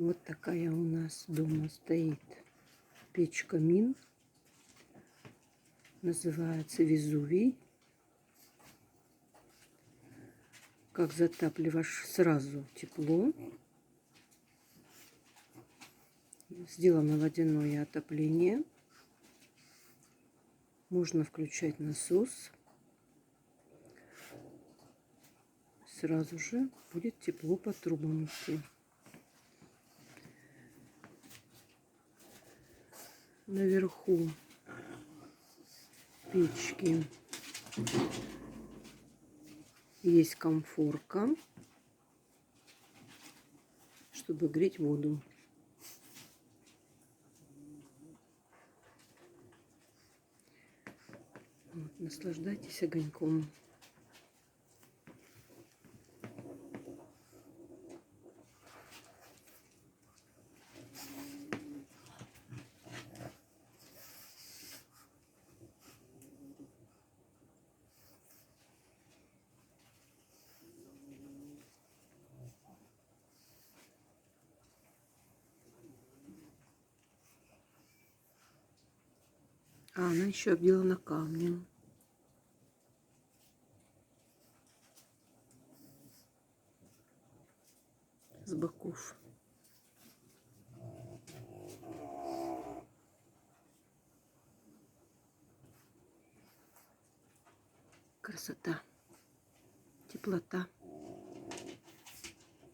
Вот такая у нас дома стоит печь-камин. Называется Везувий. Как затапливаешь, сразу тепло. Сделано водяное отопление. Можно включать насос. Сразу же будет тепло по трубам идти. Наверху печки есть комфорка, чтобы греть воду. Вот, наслаждайтесь огоньком. А она еще обделана камнем. С боков. Красота, теплота.